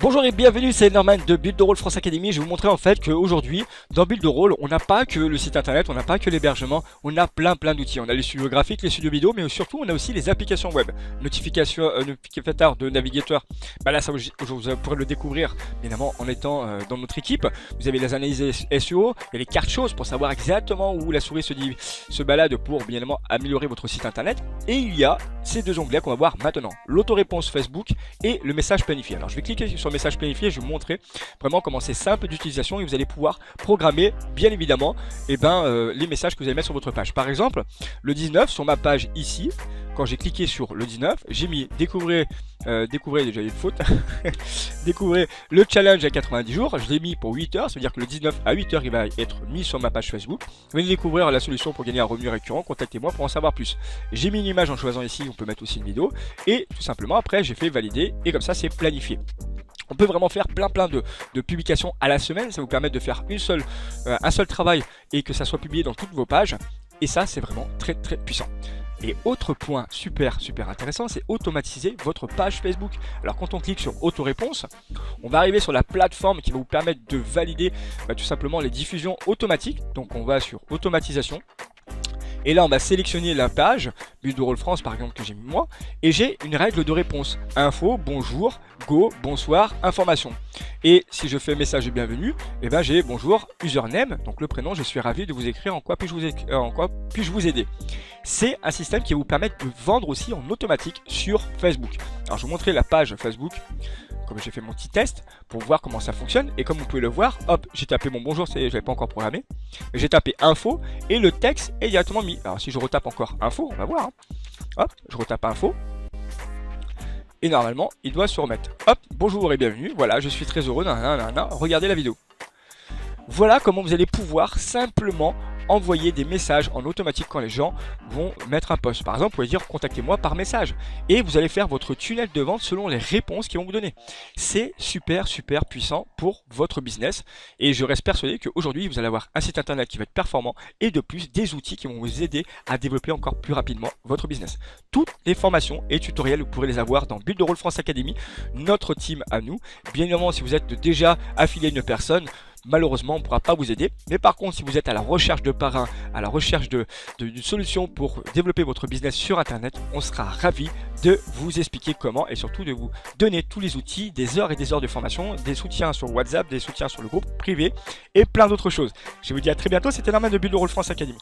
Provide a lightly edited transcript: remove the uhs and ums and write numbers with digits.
Bonjour et bienvenue, c'est Norman de Build the Role France Academy. Je vais vous montrer en fait qu'aujourd'hui, dans Build the Role, on n'a pas que le site internet, on n'a pas que l'hébergement, on a plein d'outils. On a les studios graphiques, les studios vidéo, mais surtout on a aussi les applications web. Notificateur de navigateur, bah là ça vous pourrez le découvrir évidemment en étant dans notre équipe. Vous avez les analyses SEO, il y a les cartes choses pour savoir exactement où la souris se balade pour bien évidemment améliorer votre site internet. Et il y a ces deux onglets qu'on va voir maintenant, l'autoréponse Facebook et le message planifié. Alors je vais cliquer sur le message planifié, je vais vous montrer vraiment comment c'est simple d'utilisation et vous allez pouvoir programmer bien évidemment les messages que vous allez mettre sur votre page. Par exemple, le 19 sur ma page ici, quand j'ai cliqué sur le 19, j'ai mis découvrez déjà une faute, découvrez le challenge à 90 jours, je l'ai mis pour 8 heures, ça veut dire que le 19 à 8 heures il va être mis sur ma page Facebook. Venez découvrir la solution pour gagner un revenu récurrent, contactez-moi pour en savoir plus. J'ai mis une image en choisissant ici, on peut mettre aussi une vidéo et tout simplement après j'ai fait valider et comme ça c'est planifié. On peut vraiment faire plein de publications à la semaine, ça vous permet de faire un seul travail et que ça soit publié dans toutes vos pages. Et ça c'est vraiment très puissant. Et autre point super intéressant, c'est automatiser votre page Facebook. Alors quand on clique sur autoréponse, on va arriver sur la plateforme qui va vous permettre de valider tout simplement les diffusions automatiques. Donc on va sur automatisation. Et là, on va sélectionner la page, Build the Role France par exemple que j'ai mis moi, et j'ai une règle de réponse. Info, bonjour, go, bonsoir, information. Et si je fais message de bienvenue, j'ai bonjour, username, donc le prénom, je suis ravi de vous écrire en quoi puis-je vous aider. C'est un système qui va vous permettre de vendre aussi en automatique sur Facebook. Alors je vais vous montrer la page Facebook. Comme j'ai fait mon petit test pour voir comment ça fonctionne et comme vous pouvez le voir, hop, j'ai tapé mon bonjour, je l'avais pas encore programmé, j'ai tapé info et le texte est directement mis. Alors si je retape encore info, on va voir, hein. Hop, je retape info et normalement il doit se remettre. Hop, bonjour et bienvenue, voilà, je suis très heureux, regardez la vidéo. Voilà comment vous allez pouvoir simplement envoyer des messages en automatique quand les gens vont mettre un post. Par exemple, vous pouvez dire contactez-moi par message et vous allez faire votre tunnel de vente selon les réponses qu'ils vont vous donner. C'est super puissant pour votre business et je reste persuadé qu'aujourd'hui vous allez avoir un site internet qui va être performant et de plus des outils qui vont vous aider à développer encore plus rapidement votre business. Toutes les formations et tutoriels, vous pourrez les avoir dans Build the Role France Academy, notre team à nous. Bien évidemment, si vous êtes déjà affilié à une personne, malheureusement, on ne pourra pas vous aider. Mais par contre, si vous êtes à la recherche de parrain, à la recherche d'une solution pour développer votre business sur Internet, on sera ravis de vous expliquer comment et surtout de vous donner tous les outils, des heures et des heures de formation, des soutiens sur WhatsApp, des soutiens sur le groupe privé et plein d'autres choses. Je vous dis à très bientôt. C'était Norman de Build the Role France Academy.